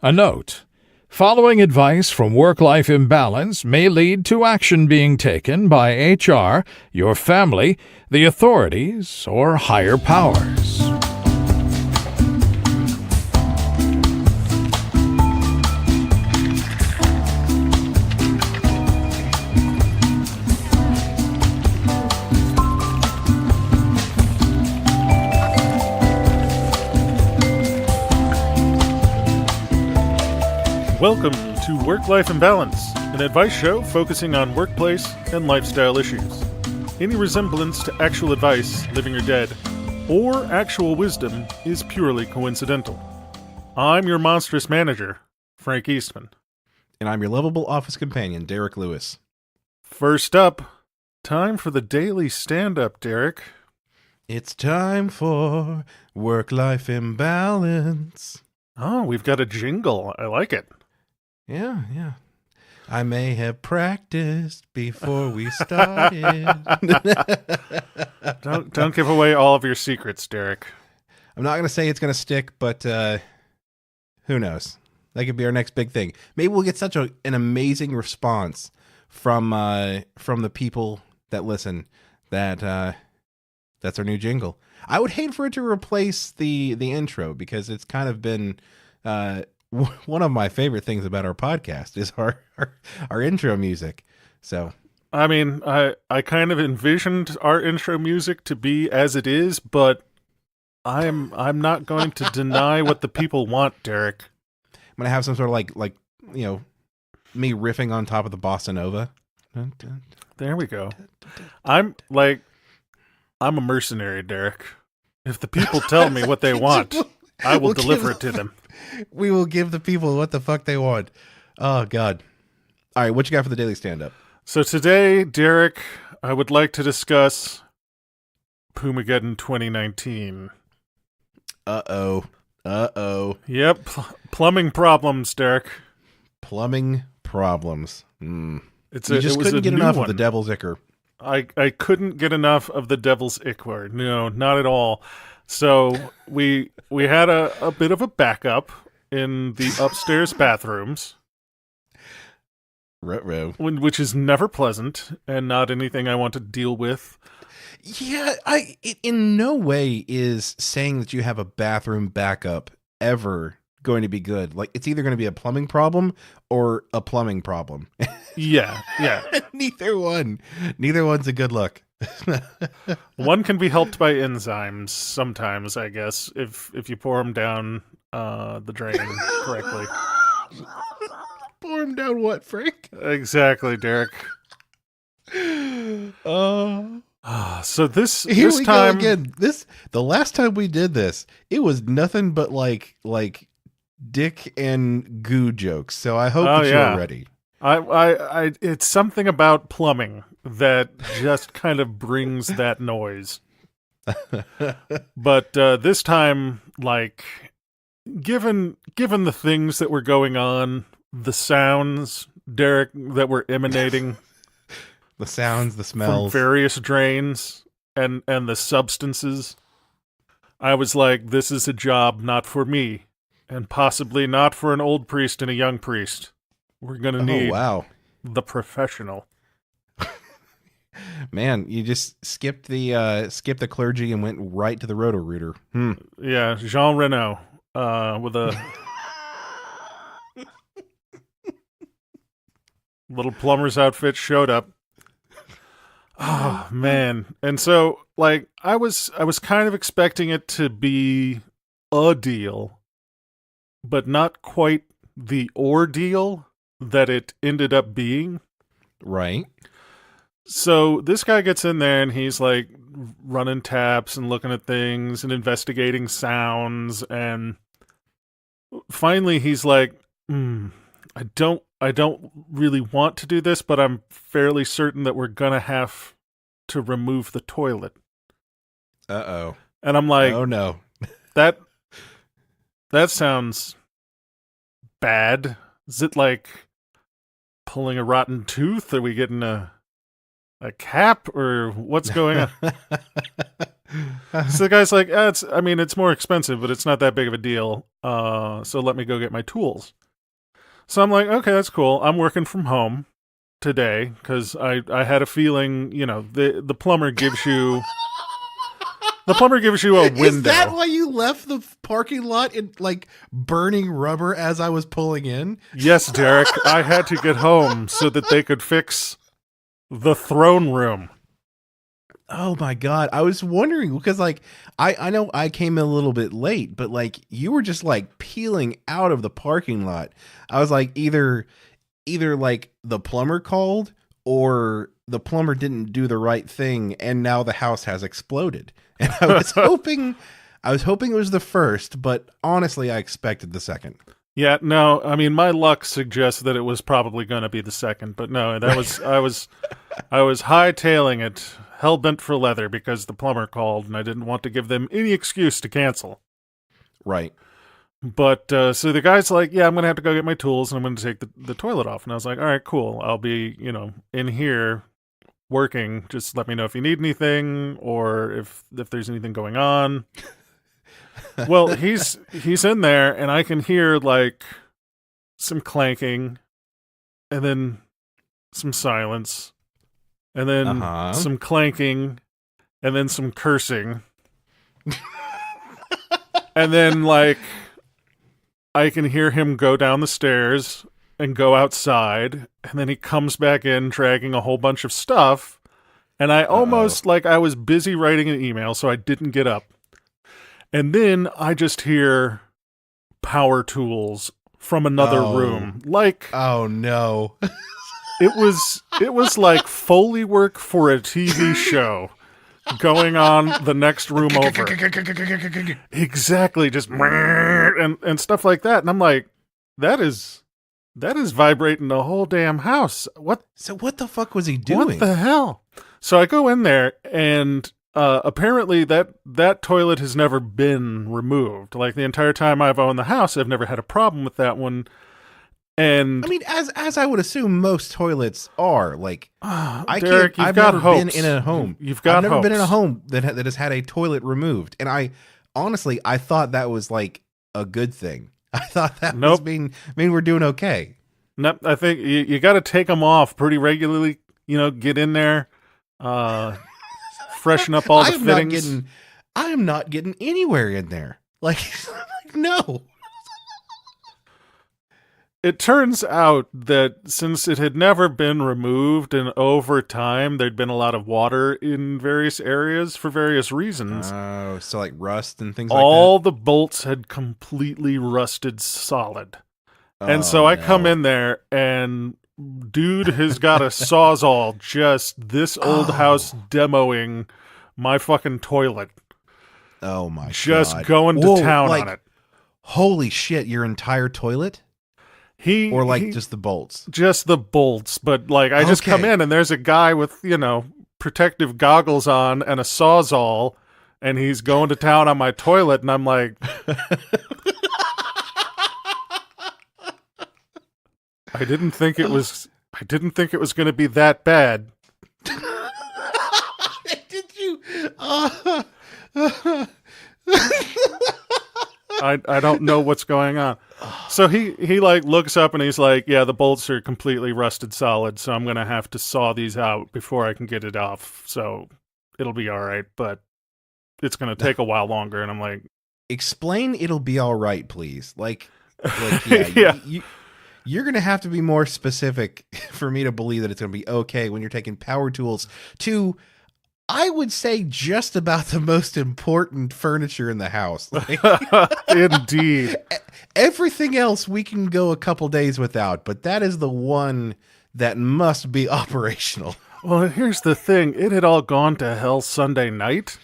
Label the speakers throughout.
Speaker 1: A note: following advice from Work-Life Imbalance may lead to action being taken by HR, your family, the authorities, or higher powers.
Speaker 2: Welcome to Work-Life Imbalance, an advice show focusing on workplace and lifestyle issues. Any resemblance to actual advice, living or dead, or actual wisdom is purely coincidental. I'm your monstrous manager, Frank Eastman.
Speaker 3: And I'm your lovable office companion, Derek Lewis.
Speaker 2: First up, time for the daily stand-up, Derek.
Speaker 3: It's time for Work-Life Imbalance.
Speaker 2: Oh, we've got a jingle. I like it.
Speaker 3: Yeah. I may have practiced before we started.
Speaker 2: Don't give away all of your secrets, Derek.
Speaker 3: I'm not going to say it's going to stick, but who knows? That could be our next big thing. Maybe we'll get such an amazing response from the people that listen that that's our new jingle. I would hate for it to replace the intro because it's kind of been one of my favorite things about our podcast is our intro music. So,
Speaker 2: I mean, I kind of envisioned our intro music to be as it is, but I'm not going to deny what the people want, Derek.
Speaker 3: I'm gonna have some sort of like me riffing on top of the bossa nova.
Speaker 2: There we go. I'm a mercenary, Derek. If the people tell me what they want, I will deliver it to them.
Speaker 3: We will give the people what the fuck they want. Oh, God. All right, what you got for the daily stand-up?
Speaker 2: So today, Derek, I would like to discuss Plumb-ageddon 2019.
Speaker 3: Uh-oh.
Speaker 2: Yep, plumbing problems, Derek.
Speaker 3: Plumbing problems. You
Speaker 2: just
Speaker 3: couldn't get enough of the devil's ichor.
Speaker 2: I couldn't get enough of the devil's ichor. No, not at all. So we had a bit of a backup in the upstairs bathrooms, which is never pleasant and not anything I want to deal with.
Speaker 3: Yeah, it in no way is saying that you have a bathroom backup ever going to be good. Like, it's either going to be a plumbing problem or a plumbing problem.
Speaker 2: Yeah.
Speaker 3: Neither one's a good look.
Speaker 2: One can be helped by enzymes sometimes, I guess, if you pour them down the drain correctly.
Speaker 3: Pour them down what, Frank?
Speaker 2: Exactly, Derek. So this
Speaker 3: we
Speaker 2: time
Speaker 3: go again. The last time we did this, it was nothing but like dick and goo jokes. So I hope that you're ready.
Speaker 2: I it's something about plumbing that just kind of brings that noise. But this time, like, given the things that were going on, the sounds, Derek, that were emanating,
Speaker 3: the sounds, the smells
Speaker 2: from various drains, and the substances, I was like, this is a job not for me, and possibly not for an old priest and a young priest. We're going to need the professional.
Speaker 3: Man, you just skipped the clergy and went right to the Roto-Rooter.
Speaker 2: Yeah, Jean Reno with a little plumber's outfit showed up. Oh, man. And so, like, I was kind of expecting it to be a deal, but not quite the ordeal that it ended up being.
Speaker 3: Right.
Speaker 2: So this guy gets in there and he's like running taps and looking at things and investigating sounds, and finally he's like, I don't really want to do this, but I'm fairly certain that we're gonna have to remove the toilet.
Speaker 3: Uh-oh.
Speaker 2: And I'm like,
Speaker 3: oh no.
Speaker 2: That sounds bad. Is it like pulling a rotten tooth? Are we getting a cap, or what's going on? So the guy's like, it's more expensive, but it's not that big of a deal. So let me go get my tools. So I'm like, okay, that's cool. I'm working from home today because I had a feeling, the plumber gives you a window.
Speaker 3: Is that why you left the parking lot in like burning rubber as I was pulling in?
Speaker 2: Yes, Derek. I had to get home so that they could fix the throne room.
Speaker 3: Oh my God. I was wondering because like I know I came in a little bit late, but like you were just like peeling out of the parking lot. I was like either like the plumber called or the plumber didn't do the right thing and now the house has exploded. And I was hoping it was the first, but honestly I expected the second.
Speaker 2: Yeah, no, I mean my luck suggests that it was probably going to be the second, but no, that was I was hightailing it, hell bent for leather because the plumber called and I didn't want to give them any excuse to cancel.
Speaker 3: Right.
Speaker 2: But so the guy's like, yeah, I'm going to have to go get my tools and I'm going to take the toilet off. And I was like, all right, cool. I'll be, in here working. Just let me know if you need anything or if there's anything going on. Well, he's in there and I can hear like some clanking and then some silence and then some clanking and then some cursing. And then like I can hear him go down the stairs and go outside and then he comes back in dragging a whole bunch of stuff and I almost like I was busy writing an email so I didn't get up. And then I just hear power tools from another room. Like,
Speaker 3: oh no.
Speaker 2: it was like Foley work for a TV show going on the next room over. Exactly, just and stuff like that. And I'm like, that is vibrating the whole damn house. What?
Speaker 3: So what the fuck was he doing?
Speaker 2: What the hell? So I go in there and apparently that toilet has never been removed. Like the entire time I've owned the house, I've never had a problem with that one. And
Speaker 3: I mean, as I would assume most toilets are. Like,
Speaker 2: Derek,
Speaker 3: I've never been in a home.
Speaker 2: I've
Speaker 3: never been in a home that has had a toilet removed. And I thought that was like a good thing. I thought that was mean we're doing okay.
Speaker 2: Nope. I think you got to take them off pretty regularly. Get in there. Freshen up all the fittings.
Speaker 3: I am not getting anywhere in there. Like no.
Speaker 2: It turns out that since it had never been removed and over time there'd been a lot of water in various areas for various reasons.
Speaker 3: Oh, so like rust and things like that?
Speaker 2: All the bolts had completely rusted solid. And so I come in there and dude has got a Sawzall just this old house demoing my fucking toilet.
Speaker 3: Oh my God.
Speaker 2: Just going to town on it.
Speaker 3: Holy shit, your entire toilet? Just the bolts?
Speaker 2: Just the bolts. But like I just come in and there's a guy with, protective goggles on and a Sawzall and he's going to town on my toilet and I'm like I didn't think it was going to be that bad.
Speaker 3: Did you?
Speaker 2: I don't know what's going on. So he like looks up and he's like, yeah, the bolts are completely rusted solid, so I'm going to have to saw these out before I can get it off. So it'll be all right, but it's going to take a while longer. And I'm like,
Speaker 3: explain it'll be all right, please. Like yeah. You're going to have to be more specific for me to believe that it's going to be okay when you're taking power tools to, I would say, just about the most important furniture in the house. Like,
Speaker 2: indeed.
Speaker 3: Everything else we can go a couple days without, but that is the one that must be operational.
Speaker 2: Well, here's the thing. It had all gone to hell Sunday night.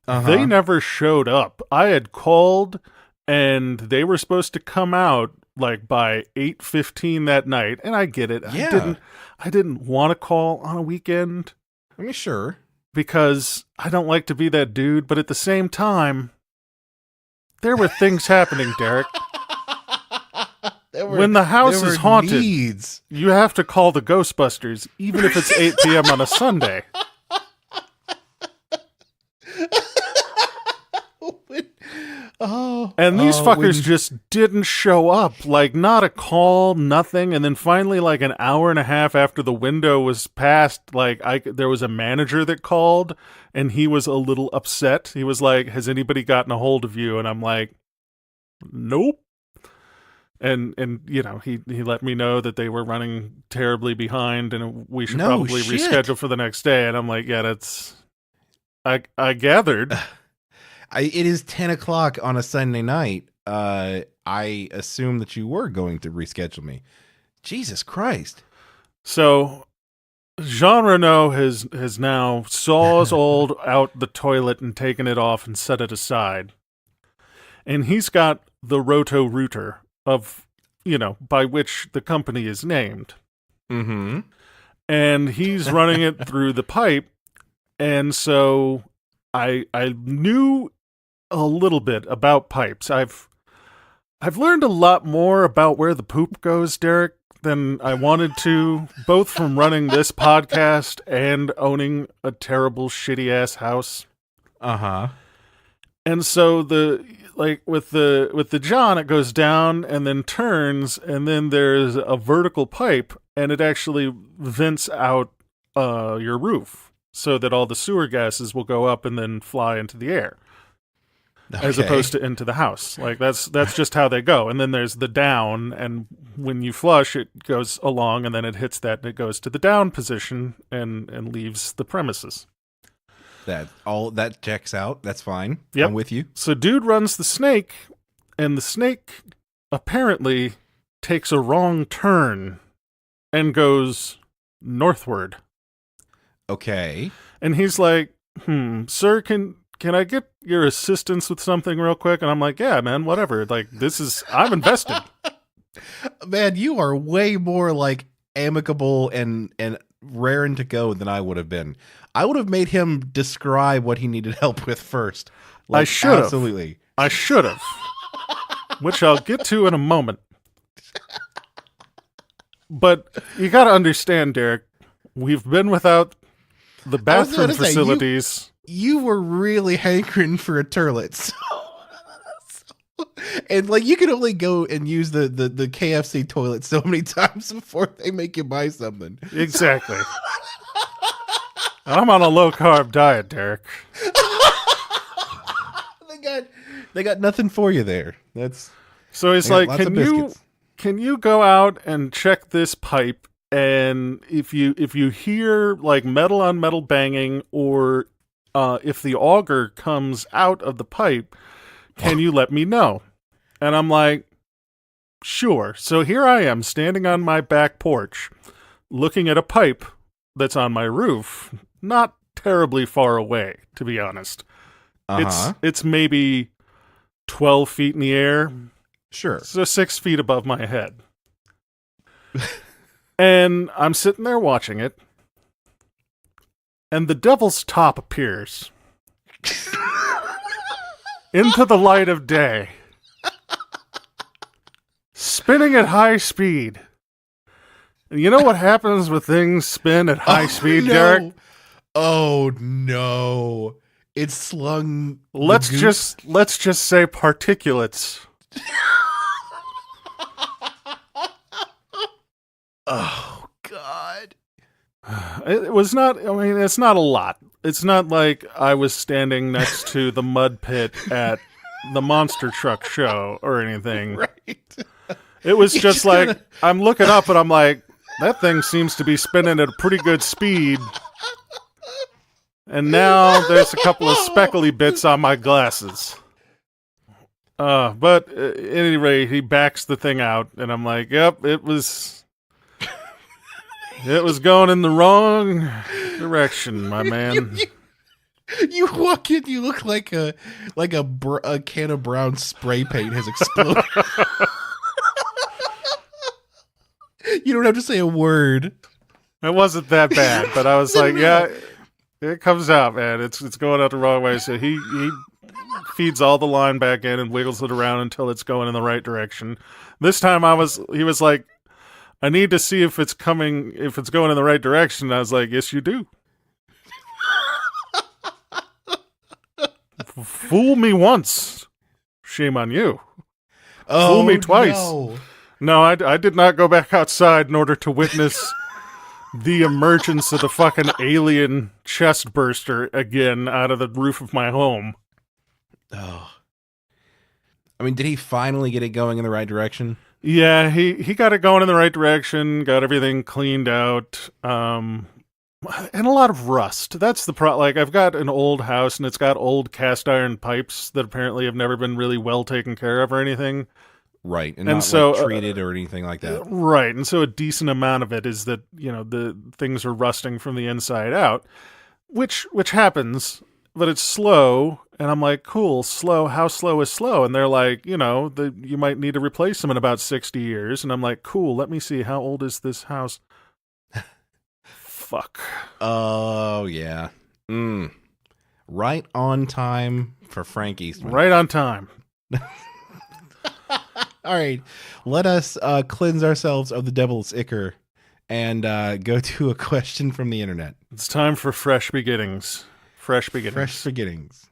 Speaker 2: They never showed up. I had called and they were supposed to come out like by 8:15 that night, and I get it.
Speaker 3: Yeah.
Speaker 2: I didn't want to call on a weekend.
Speaker 3: I mean, sure.
Speaker 2: Because I don't like to be that dude, but at the same time, there were things happening, Derek. When the house is haunted, you have to call the Ghostbusters, even if it's 8 p.m. on a Sunday. And these
Speaker 3: Oh,
Speaker 2: fuckers just didn't show up. Like, not a call, nothing. And then finally, like an hour and a half after the window was passed, like there was a manager that called, and he was a little upset. He was like, "Has anybody gotten a hold of you?" And I'm like, "Nope." And you know, he let me know that they were running terribly behind, and we should probably reschedule for the next day. And I'm like, "Yeah, that's." I gathered.
Speaker 3: It is 10 o'clock on a Sunday night. I assume that you were going to reschedule me. Jesus Christ.
Speaker 2: So Jean Renault has now sawzalled out the toilet and taken it off and set it aside. And he's got the roto-rooter of, you know, by which the company is named.
Speaker 3: Mm-hmm.
Speaker 2: And he's running it through the pipe. And so I knew a little bit about pipes. I've learned a lot more about where the poop goes, Derek, than I wanted to, both from running this podcast and owning a terrible, shitty-ass house.
Speaker 3: Uh-huh.
Speaker 2: And so with the John, it goes down and then turns, and then there's a vertical pipe, and it actually vents out your roof so that all the sewer gases will go up and then fly into the air. Okay. As opposed to into the house. Like, that's just how they go. And then there's the down, and when you flush, it goes along, and then it hits that, and it goes to the down position and leaves the premises.
Speaker 3: That checks out. That's fine.
Speaker 2: Yep.
Speaker 3: I'm with you.
Speaker 2: So dude runs the snake, and the snake apparently takes a wrong turn and goes northward.
Speaker 3: Okay.
Speaker 2: And he's like, sir, can I get your assistance with something real quick? And I'm like, yeah, man, whatever. Like, I'm invested.
Speaker 3: Man, you are way more like amicable and raring to go than I would have been. I would have made him describe what he needed help with first. Like,
Speaker 2: I should have.
Speaker 3: Absolutely.
Speaker 2: I should have. Which I'll get to in a moment. But you got to understand, Derek, we've been without the bathroom facilities.
Speaker 3: You were really hankering for a turlet. And like, you can only go and use the KFC toilet so many times before they make you buy something.
Speaker 2: Exactly. I'm on a low carb diet, Derek.
Speaker 3: They got nothing for you there.
Speaker 2: So he's like, can you go out and check this pipe? And if you hear like metal on metal banging, or if the auger comes out of the pipe, can you let me know? And I'm like, sure. So here I am standing on my back porch looking at a pipe that's on my roof, not terribly far away, to be honest.
Speaker 3: Uh-huh.
Speaker 2: It's maybe 12 feet in the air.
Speaker 3: Sure.
Speaker 2: So 6 feet above my head. And I'm sitting there watching it, and the devil's top appears into the light of day, spinning at high speed. And you know what happens when things spin at high speed,
Speaker 3: no.
Speaker 2: Derek?
Speaker 3: Oh no. It's slung.
Speaker 2: Let's just say particulates.
Speaker 3: Oh God.
Speaker 2: It was not, I mean, it's not a lot. It's not like I was standing next to the mud pit at the monster truck show or anything.
Speaker 3: Right.
Speaker 2: It was just like, I'm looking up and I'm like, that thing seems to be spinning at a pretty good speed. And now there's a couple of speckly bits on my glasses. But at any rate, he backs the thing out, and I'm like, yep, it was going in the wrong direction, my man.
Speaker 3: You walk in, you look like a can of brown spray paint has exploded. You don't have to say a word.
Speaker 2: It wasn't that bad, but I was like, yeah, it comes out, man. It's going out the wrong way. So he feeds all the line back in and wiggles it around until it's going in the right direction. This time he was like, I need to see if it's going in the right direction. And I was like, yes, you do. Fool me once, Shame on you.
Speaker 3: Oh,
Speaker 2: Fool me twice.
Speaker 3: No.
Speaker 2: No, I did not go back outside in order to witness the emergence of the fucking alien chest burster again out of the roof of my home.
Speaker 3: Oh. I mean, did he finally get it going in the right direction?
Speaker 2: Yeah, he got it going in the right direction, got everything cleaned out, and a lot of rust. That's the like, I've got an old house, and it's got old cast iron pipes that apparently have never been really well taken care of or anything.
Speaker 3: Right, and
Speaker 2: And
Speaker 3: not
Speaker 2: so,
Speaker 3: like treated or anything like that.
Speaker 2: Right, and so a decent amount of it is that, the things are rusting from the inside out, which happens, but it's slow, and I'm like, cool, slow, how slow is slow? And they're like, you might need to replace them in about 60 years, and I'm like, cool, let me see, how old is this house? Fuck.
Speaker 3: Oh, yeah. Right on time for Frank Eastman.
Speaker 2: Right on time.
Speaker 3: All right, let us cleanse ourselves of the devil's ichor and go to a question from the internet.
Speaker 2: It's time for fresh beginnings. Fresh beginnings.
Speaker 3: Fresh beginnings.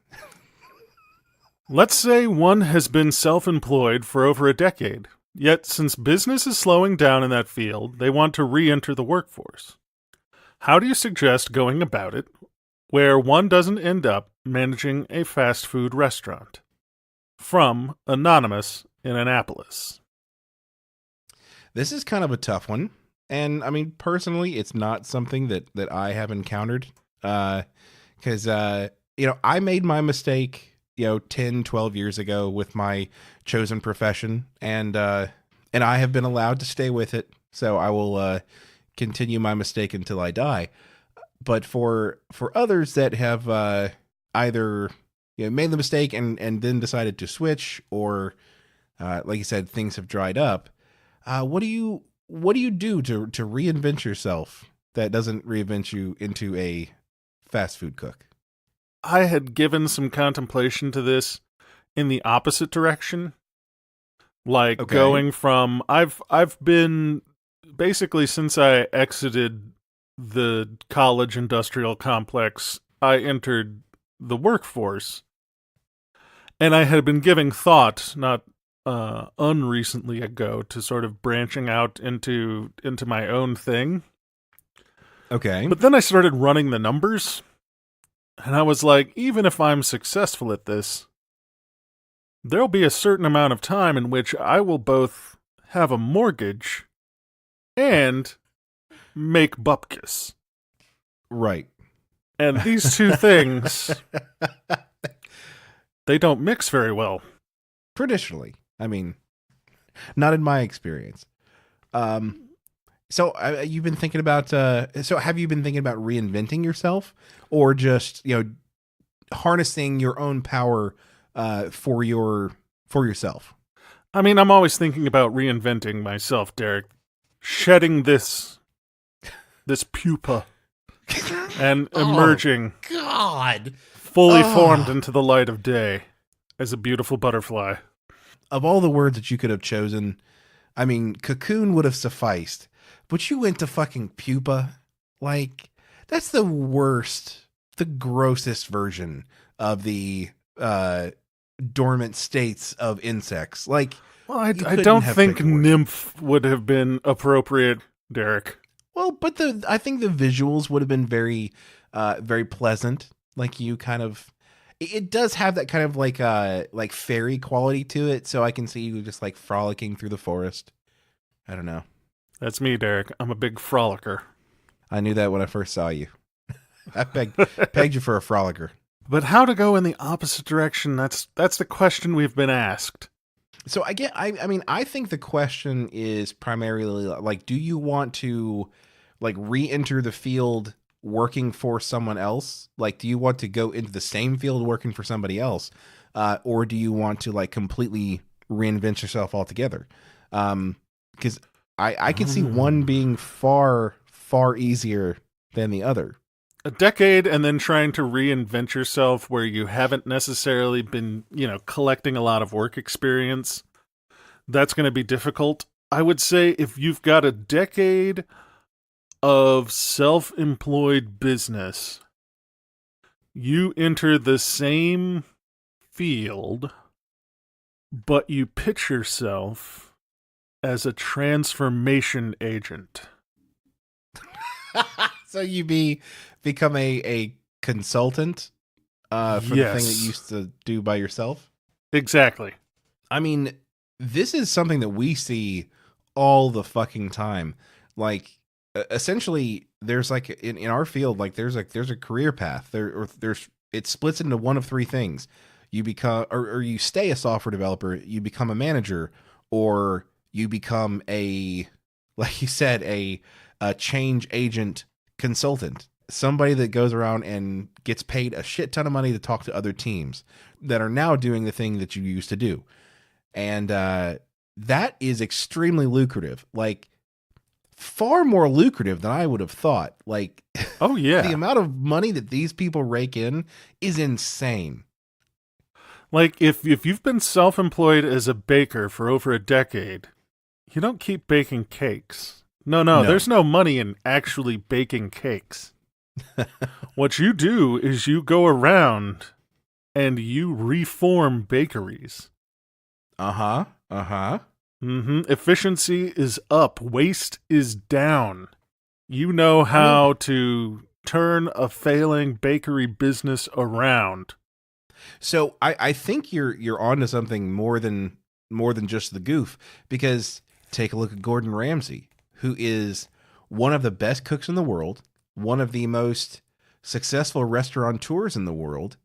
Speaker 2: Let's say one has been self-employed for over a decade, yet since business is slowing down in that field, they want to re-enter the workforce. How do you suggest going about it where one doesn't end up managing a fast food restaurant? From Anonymous in Annapolis.
Speaker 3: This is kind of a tough one. And I mean, personally, it's not something that I have encountered. Because, I made my mistake, 10, 12 years ago with my chosen profession. And I have been allowed to stay with it. So I will continue my mistake until I die. But for others that have either made the mistake and then decided to switch, or like you said, things have dried up. What do you do to reinvent yourself that doesn't reinvent you into a fast food cook?
Speaker 2: I had given some contemplation to this in the opposite direction. Like going from I've been basically, since I exited the college industrial complex, I entered the workforce. And I had been giving thought, not unrecently ago, to sort of branching out into my own thing.
Speaker 3: Okay.
Speaker 2: But then I started running the numbers, and I was like, even if I'm successful at this, there'll be a certain amount of time in which I will both have a mortgage and make bupkis.
Speaker 3: Right.
Speaker 2: And these two things, they don't mix very well.
Speaker 3: Traditionally. I mean, not in my experience. So you've been thinking about, have you been thinking about reinventing yourself, or just, harnessing your own power for yourself?
Speaker 2: I mean, I'm always thinking about reinventing myself, Derek. Shedding this pupa and emerging,
Speaker 3: God,
Speaker 2: fully formed into the light of day as a beautiful butterfly.
Speaker 3: Of all the words that you could have chosen, I mean, cocoon would have sufficed, but you went to fucking pupa. Like, that's the worst, the grossest version of the dormant states of insects. Like,
Speaker 2: well, I don't think nymph would have been appropriate, Derek.
Speaker 3: Well, but I think the visuals would have been very, very pleasant. Like, you kind of, it does have that kind of like fairy quality to it. So I can see you just like frolicking through the forest. I don't know.
Speaker 2: That's me, Derek. I'm a big frolicker.
Speaker 3: I knew that when I first saw you. I pegged you for a frolicker.
Speaker 2: But how to go in the opposite direction? That's the question we've been asked.
Speaker 3: So I mean, I think the question is primarily like, do you want to like re-enter the field working for someone else? Like, do you want to go into the same field working for somebody else? Or do you want to like completely reinvent yourself altogether? Because I can see one being far, far easier than the other.
Speaker 2: A decade and then trying to reinvent yourself where you haven't necessarily been, collecting a lot of work experience. That's going to be difficult. I would say if you've got a decade of self-employed business, you enter the same field but you pitch yourself as a transformation agent.
Speaker 3: So you become a consultant for the thing that you used to do by yourself?
Speaker 2: Exactly.
Speaker 3: I mean, this is something that we see all the fucking time. Like, essentially, there's like in our field, like there's a career path. There's it splits into one of three things. You become or you stay a software developer, you become a manager, or you become like you said, a change agent consultant. Somebody that goes around and gets paid a shit ton of money to talk to other teams that are now doing the thing that you used to do. And that is extremely lucrative. Like, far more lucrative than I would have thought. Like,
Speaker 2: oh yeah,
Speaker 3: the amount of money that these people rake in is insane.
Speaker 2: Like, if you've been self-employed as a baker for over a decade, you don't keep baking cakes. No, there's no money in actually baking cakes. What you do is you go around and you reform bakeries. Efficiency is up. Waste is down. You know how to turn a failing bakery business around.
Speaker 3: So I think you're onto something more than just the goof, because take a look at Gordon Ramsay, who is one of the best cooks in the world, one of the most successful restaurateurs in the world.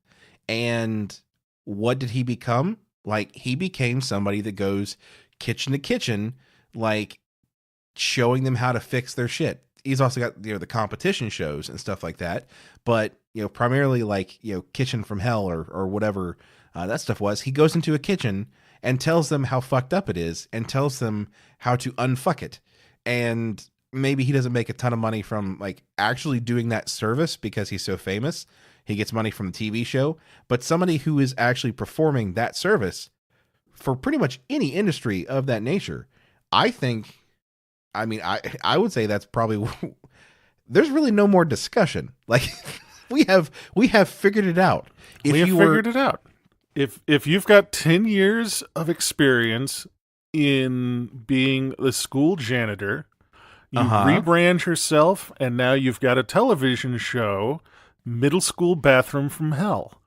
Speaker 3: And what did he become? Like, he became somebody that goes kitchen to kitchen, like showing them how to fix their shit. He's also got, the competition shows and stuff like that, but primarily like, Kitchen from Hell or whatever that stuff was. He goes into a kitchen and tells them how fucked up it is and tells them how to unfuck it. And maybe he doesn't make a ton of money from like actually doing that service because he's so famous. He gets money from the TV show, but somebody who is actually performing that service for pretty much any industry of that nature, I would say that's probably, there's really no more discussion. Like, we have figured it out.
Speaker 2: Figured it out. If you've got 10 years of experience in being the school janitor, you rebrand yourself, and now you've got a television show, Middle School Bathroom from Hell,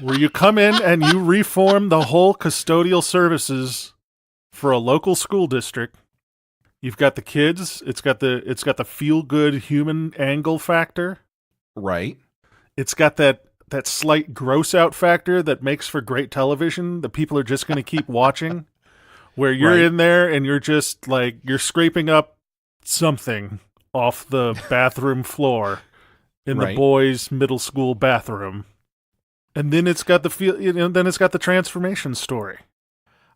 Speaker 2: where you come in and you reform the whole custodial services for a local school district. You've got the kids. It's got the feel good human angle factor,
Speaker 3: right?
Speaker 2: It's got that slight gross out factor that makes for great television that people are just going to keep watching. Where you're in there and you're just like, you're scraping up something off the bathroom floor in the boys' middle school bathroom. And then it's got the then it's got the transformation story.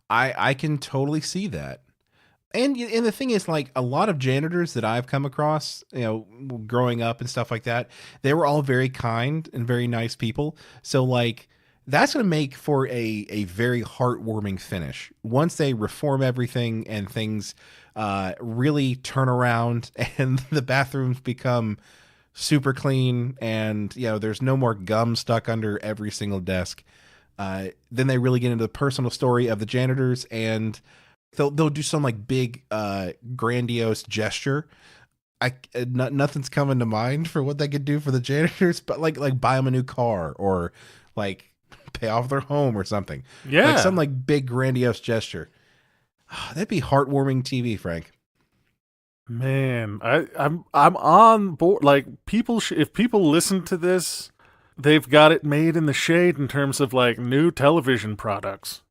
Speaker 3: I can totally see that. And the thing is, like, a lot of janitors that I've come across, growing up and stuff like that, they were all very kind and very nice people. So, like, that's going to make for a very heartwarming finish. Once they reform everything and things really turn around and the bathrooms become super clean and, there's no more gum stuck under every single desk, then they really get into the personal story of the janitors, and they'll do some like big grandiose gesture. Nothing's coming to mind for what they could do for the janitors, but like buy them a new car or like pay off their home or something.
Speaker 2: Yeah,
Speaker 3: like some like big grandiose gesture. That'd be heartwarming TV, Frank.
Speaker 2: Man, I'm on board. Like, if people listen to this, they've got it made in the shade in terms of like new television products.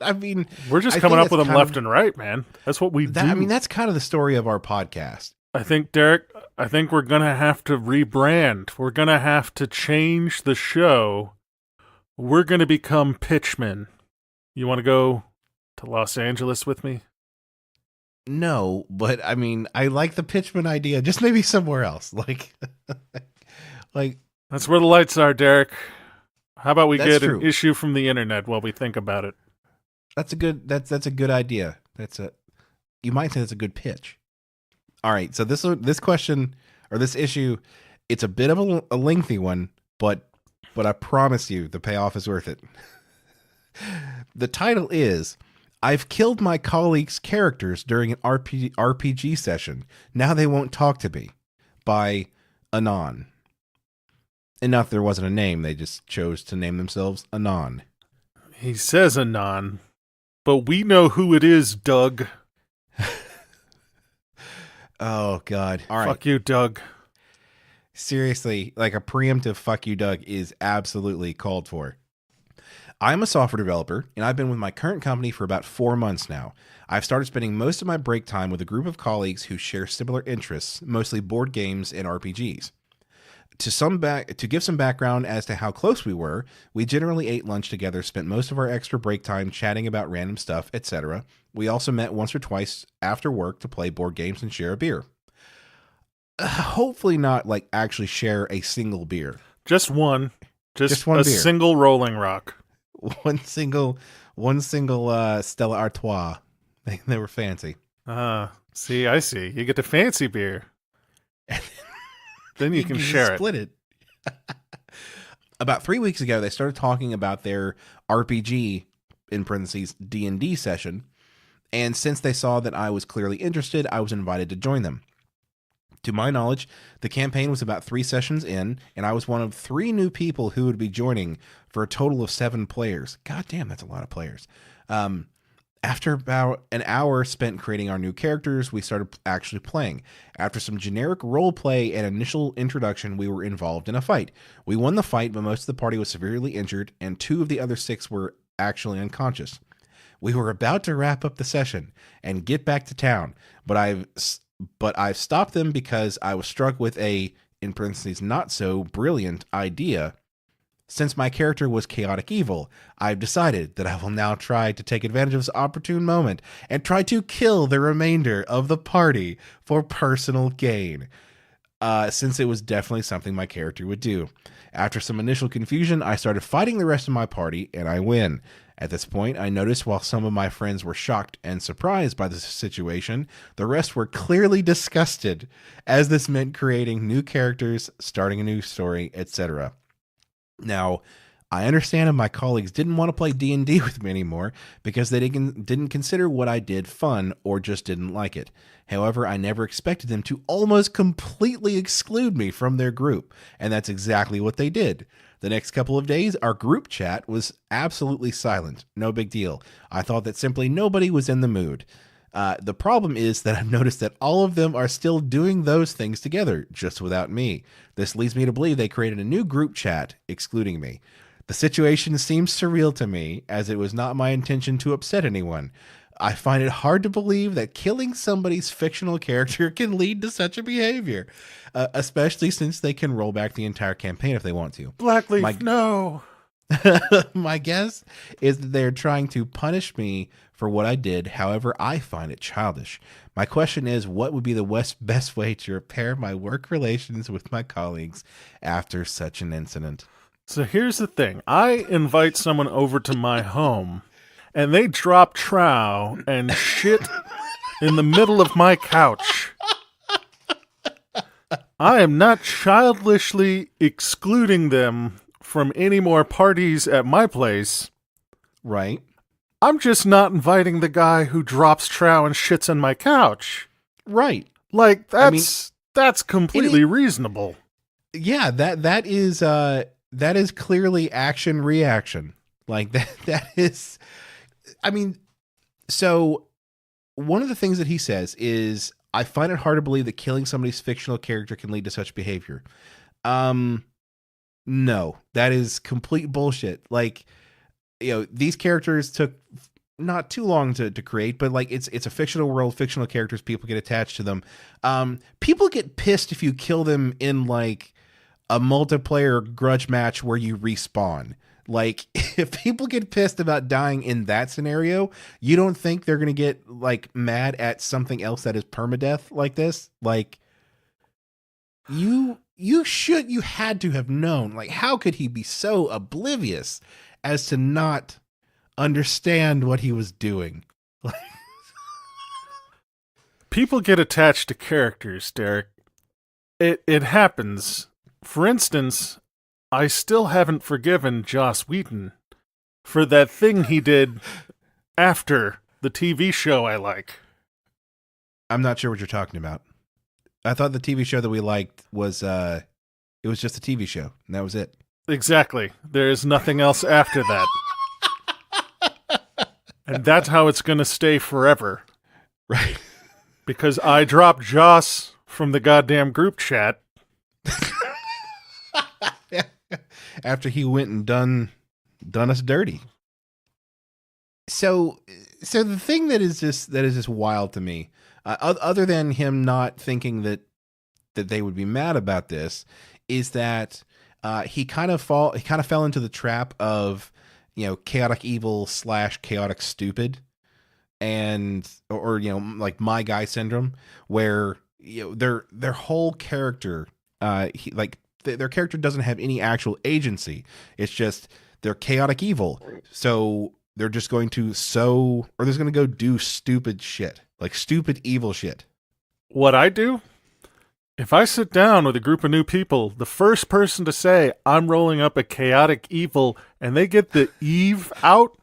Speaker 3: I mean,
Speaker 2: we're just coming up with them left and right, man. That's what we do.
Speaker 3: I mean, that's kind of the story of our podcast.
Speaker 2: I think, Derek, we're going to have to rebrand. We're going to have to change the show. We're going to become pitchmen. You want to go to Los Angeles with me?
Speaker 3: No, but I mean, I like the pitchman idea. Just maybe somewhere else. Like
Speaker 2: that's where the lights are, Derek. How about we get
Speaker 3: true.
Speaker 2: An issue from the internet while we think about it?
Speaker 3: That's a good idea. You might say that's a good pitch. All right, so this question or this issue, it's a bit of a lengthy one, but I promise you the payoff is worth it. The title is I've killed my colleagues' characters during an RPG session. Now they won't talk to me, by Anon. And not that there wasn't a name, they just chose to name themselves Anon.
Speaker 2: He says Anon, but we know who it is, Doug.
Speaker 3: Oh, God. All right.
Speaker 2: Fuck you, Doug.
Speaker 3: Seriously, like a preemptive fuck you, Doug, is absolutely called for. I'm a software developer, and I've been with my current company for about 4 months now. I've started spending most of my break time with a group of colleagues who share similar interests, mostly board games and RPGs. To give some background as to how close we were, we generally ate lunch together, spent most of our extra break time chatting about random stuff, etc. We also met once or twice after work to play board games and share a beer. Hopefully not like actually share a single beer.
Speaker 2: Just one. Just one
Speaker 3: a
Speaker 2: beer. Single Rolling Rock.
Speaker 3: One single Stella Artois. They were fancy.
Speaker 2: See, I see. You get the fancy beer. Then you can share
Speaker 3: split it. About 3 weeks ago, they started talking about their RPG, in parentheses, D&D session. And since they saw that I was clearly interested, I was invited to join them. To my knowledge, the campaign was about 3 sessions in, and I was one of 3 new people who would be joining for a total of 7 players. God damn, that's a lot of players. After about an hour spent creating our new characters, we started actually playing. After some generic role play and initial introduction, we were involved in a fight. We won the fight, but most of the party was severely injured, and 2 of the other 6 were actually unconscious. We were about to wrap up the session and get back to town, but I've stopped them because I was struck with a, in parentheses, not so brilliant idea. Since my character was chaotic evil, I've decided that I will now try to take advantage of this opportune moment and try to kill the remainder of the party for personal gain, since it was definitely something my character would do. After some initial confusion, I started fighting the rest of my party, and I win. At this point, I noticed while some of my friends were shocked and surprised by the situation, the rest were clearly disgusted, as this meant creating new characters, starting a new story, etc. Now, I understand if my colleagues didn't want to play D&D with me anymore because they didn't consider what I did fun or just didn't like it. However, I never expected them to almost completely exclude me from their group, and that's exactly what they did. The next couple of days, our group chat was absolutely silent. No big deal. I thought that simply nobody was in the mood. The problem is that I've noticed that all of them are still doing those things together, just without me. This leads me to believe they created a new group chat, excluding me. The situation seems surreal to me, as it was not my intention to upset anyone. I find it hard to believe that killing somebody's fictional character can lead to such a behavior, especially since they can roll back the entire campaign if they want to.
Speaker 2: Blackleaf, no.
Speaker 3: My guess is that they're trying to punish me for what I did. However, I find it childish. My question is, what would be the best way to repair my work relations with my colleagues after such an incident?
Speaker 2: So here's the thing. I invite someone over to my home, and they drop trow and shit in the middle of my couch. I am not childishly excluding them from any more parties at my place.
Speaker 3: Right.
Speaker 2: I'm just not inviting the guy who drops trow and shits on my couch.
Speaker 3: Right.
Speaker 2: Like, that's completely reasonable.
Speaker 3: Yeah, that is clearly action reaction. Like that is, I mean, so one of the things that he says is, I find it hard to believe that killing somebody's fictional character can lead to such behavior. No, that is complete bullshit. Like, these characters took not too long to create, but like it's a fictional world, fictional characters, people get attached to them. People get pissed if you kill them in like a multiplayer grudge match where you respawn. Like, if people get pissed about dying in that scenario, you don't think they're going to get like mad at something else that is permadeath like this? Like, you had to have known. Like, how could he be so oblivious as to not understand what he was doing?
Speaker 2: People get attached to characters, Derek. It happens. For instance, I still haven't forgiven Joss Whedon for that thing he did after the TV show I like.
Speaker 3: I'm not sure what you're talking about. I thought the TV show that we liked was it was just a TV show, and that was it.
Speaker 2: Exactly. There is nothing else after that. And that's how it's going to stay forever.
Speaker 3: Right.
Speaker 2: Because I dropped Joss from the goddamn group chat.
Speaker 3: After he went and done us dirty. So the thing that is just wild to me, other than him not thinking that they would be mad about this, is that he kind of fell into the trap of, chaotic evil / chaotic stupid, and or like my guy syndrome, where their whole character, their character doesn't have any actual agency. It's just they're chaotic evil, so they're just going to they're just going to go do stupid shit, like stupid evil shit.
Speaker 2: What I do? If I sit down with a group of new people, the first person to say, I'm rolling up a chaotic evil, and they get the Eve out,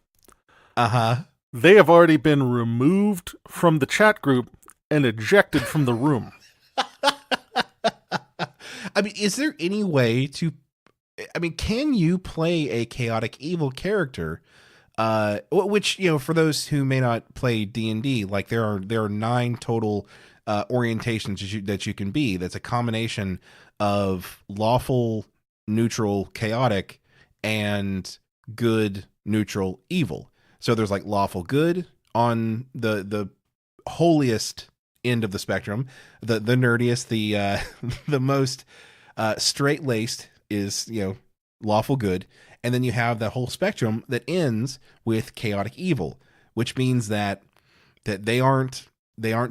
Speaker 2: they have already been removed from the chat group and ejected from the room.
Speaker 3: I mean, is there any way to... I mean, can you play a chaotic evil character? Which, for those who may not play D&D, like there are 9 total orientations that you can be. That's a combination of lawful, neutral, chaotic, and good, neutral, evil. So there's like lawful good on the holiest end of the spectrum, the nerdiest, the most straight-laced is lawful good, and then you have that whole spectrum that ends with chaotic evil, which means that they aren't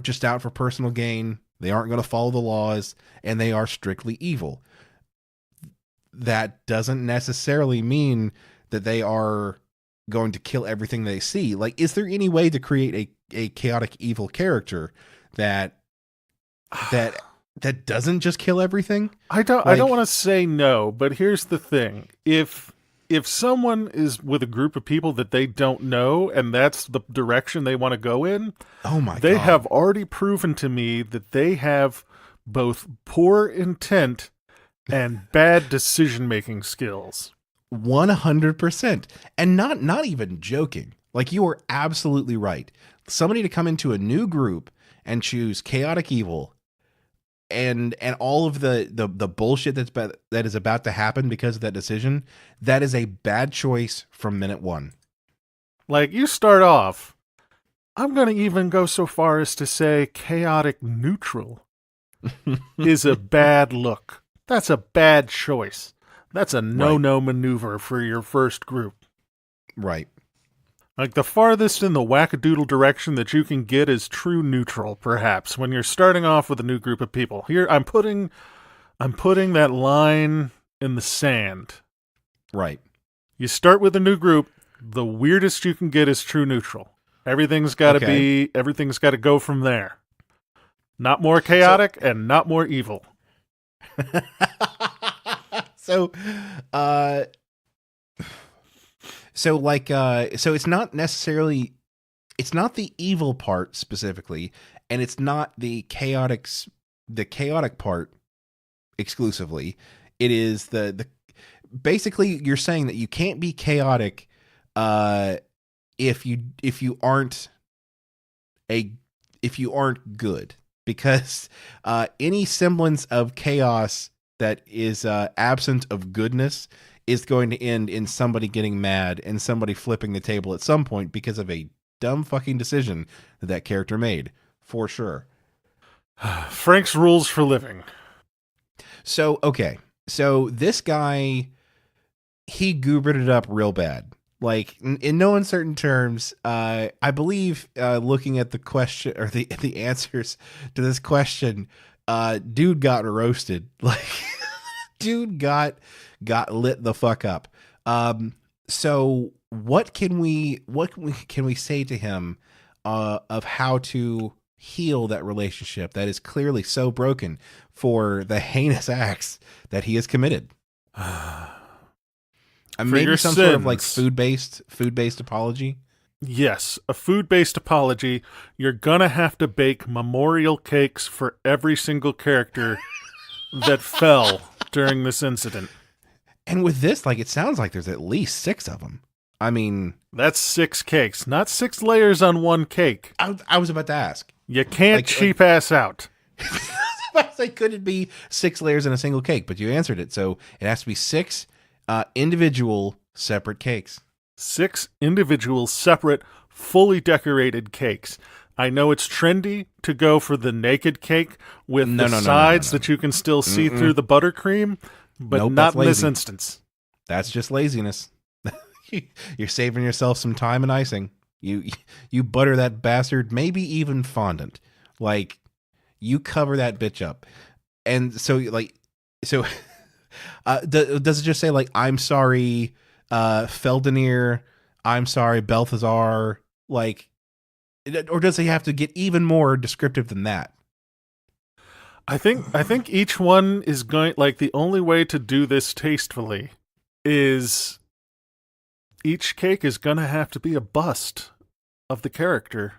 Speaker 3: just out for personal gain. They aren't going to follow the laws, and they are strictly evil. That doesn't necessarily mean that they are going to kill everything they see. Like, is there any way to create a chaotic evil character that doesn't just kill everything?
Speaker 2: I don't want to say no, but here's the thing. If someone is with a group of people that they don't know and that's the direction they want to go in, they have already proven to me that they have both poor intent and bad decision-making skills.
Speaker 3: 100%. And not even joking. Like, you are absolutely right. Somebody to come into a new group and choose chaotic evil and all of the bullshit that is about to happen because of that decision, that is a bad choice from minute one.
Speaker 2: Like, you start off, I'm going to even go so far as to say chaotic neutral is a bad look. That's a bad choice. That's a no-no maneuver for your first group.
Speaker 3: Right.
Speaker 2: Like, the farthest in the wackadoodle direction that you can get is true neutral, perhaps, when you're starting off with a new group of people. Here, I'm putting that line in the sand.
Speaker 3: Right.
Speaker 2: You start with a new group, the weirdest you can get is true neutral. Everything's got to go from there. Not more chaotic and not more evil.
Speaker 3: So it's not necessarily, it's not the evil part specifically, and it's not the chaotic part exclusively. It is the basically you're saying that you can't be chaotic if you aren't good, because any semblance of chaos that is absent of goodness is going to end in somebody getting mad and somebody flipping the table at some point because of a dumb fucking decision that character made, for sure.
Speaker 2: Frank's rules for living.
Speaker 3: So, okay. So this guy, he goobered it up real bad. Like, in no uncertain terms, I believe, looking at the question or the answers to this question, dude got roasted. Like, dude got lit the fuck up. So what can we say to him of how to heal that relationship that is clearly so broken for the heinous acts that he has committed? Maybe
Speaker 2: your
Speaker 3: some
Speaker 2: sins.
Speaker 3: sort of like food-based apology.
Speaker 2: Yes, a food-based apology. You're gonna have to bake memorial cakes for every single character that fell during this incident.
Speaker 3: And with this, like, it sounds like there's at least 6 of them. I mean,
Speaker 2: That's 6 cakes, not 6 layers on one cake.
Speaker 3: I was about to ask.
Speaker 2: You can't cheap ass out.
Speaker 3: Like, could it be 6 layers in a single cake? But you answered it, so it has to be 6 individual separate cakes.
Speaker 2: 6 individual, separate, fully decorated cakes. I know it's trendy to go for the naked cake with the sides that you can still see through the buttercream, but
Speaker 3: Nope,
Speaker 2: not
Speaker 3: that's
Speaker 2: in this
Speaker 3: lazy.
Speaker 2: instance.
Speaker 3: That's just laziness. You're saving yourself some time and icing. You butter that bastard, maybe even fondant. Like, you cover that bitch up. And so does it just say, like, I'm sorry, Feldenir, I'm sorry, Balthazar, like, or does he have to get even more descriptive than that?
Speaker 2: I think each one is going, like, the only way to do this tastefully is each cake is going to have to be a bust of the character.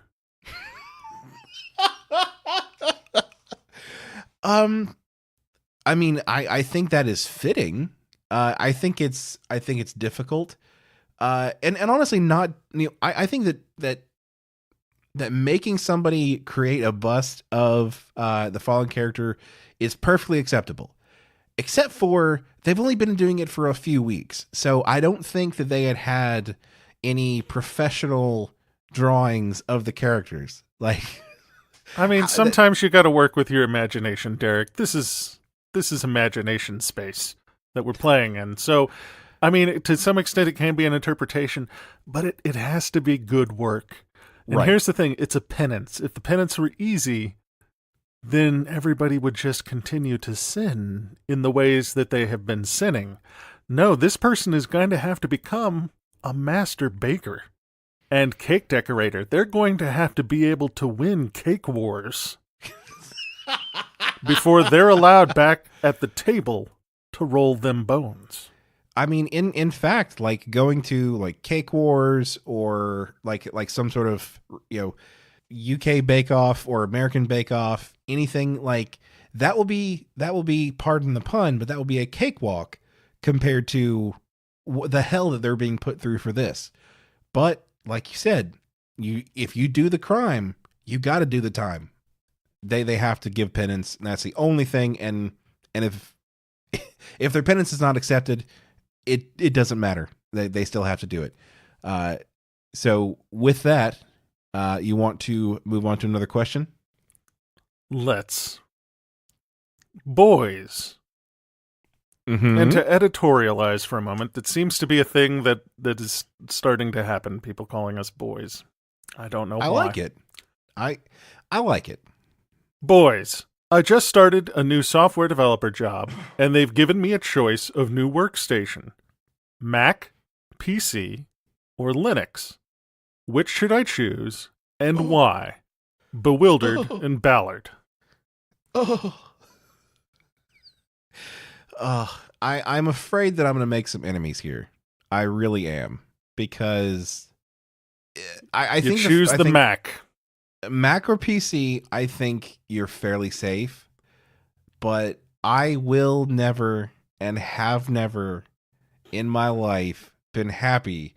Speaker 3: I mean, I think that is fitting. I think it's difficult. And honestly, not, I think that making somebody create a bust of the fallen character is perfectly acceptable, except for they've only been doing it for a few weeks. So I don't think that they had any professional drawings of the characters. Like,
Speaker 2: I mean, sometimes you got to work with your imagination, Derek. This is imagination space that we're playing in. So, I mean, to some extent it can be an interpretation, but it has to be good work. And
Speaker 3: right.
Speaker 2: Here's the thing, it's a penance. If the penance were easy, then everybody would just continue to sin in the ways that they have been sinning. No, this person is going to have to become a master baker and cake decorator. They're going to have to be able to win cake wars before they're allowed back at the table to roll them bones.
Speaker 3: I mean, in fact, like, going to, like, Cake Wars or like some sort of, UK Bake Off or American Bake Off, anything like that will be, pardon the pun, but that will be a cakewalk compared to the hell that they're being put through for this. But like you said, if you do the crime, you got to do the time. They have to give penance, and that's the only thing. And if their penance is not accepted, it doesn't matter. They still have to do it. So with that, you want to move on to another question?
Speaker 2: Let's. Boys.
Speaker 3: Mm-hmm.
Speaker 2: And to editorialize for a moment, it seems to be a thing that is starting to happen, people calling us boys. I don't know why.
Speaker 3: I like it. I like it.
Speaker 2: Boys. I just started a new software developer job, and they've given me a choice of new workstation. Mac, PC, or Linux. Which should I choose, and why? Bewildered and Ballard.
Speaker 3: I'm afraid that I'm going to make some enemies here. I really am, because I think
Speaker 2: choose the Mac.
Speaker 3: Mac or PC, I think you're fairly safe, but I will never and have never in my life been happy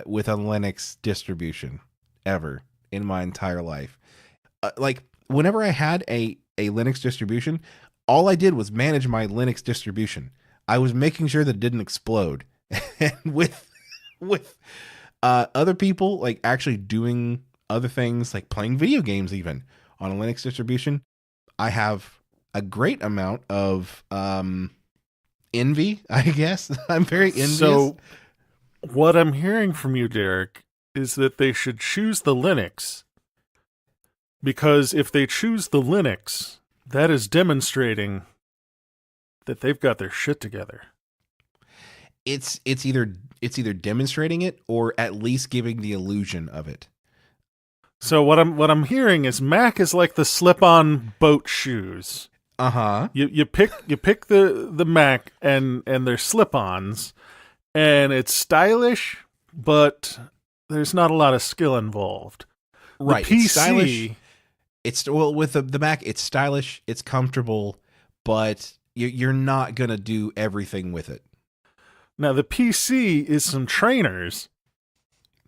Speaker 3: with a Linux distribution ever in my entire life. Like, whenever I had a Linux distribution, all I did was manage my Linux distribution. I was making sure that it didn't explode. And with other people, like, actually doing other things, like playing video games even on a Linux distribution, I have a great amount of envy, I guess. I'm very envious.
Speaker 2: So what I'm hearing from you, Derek, is that they should choose the Linux, because if they choose the Linux, that is demonstrating that they've got their shit together.
Speaker 3: It's either demonstrating it or at least giving the illusion of it.
Speaker 2: So what I'm hearing is Mac is like the slip-on boat shoes.
Speaker 3: Uh-huh.
Speaker 2: You pick the Mac and their slip-ons, and it's stylish, but there's not a lot of skill involved.
Speaker 3: Right.
Speaker 2: The PC,
Speaker 3: it's stylish. It's well with the Mac. It's stylish. It's comfortable, but you're not gonna do everything with it.
Speaker 2: now the PC is some trainers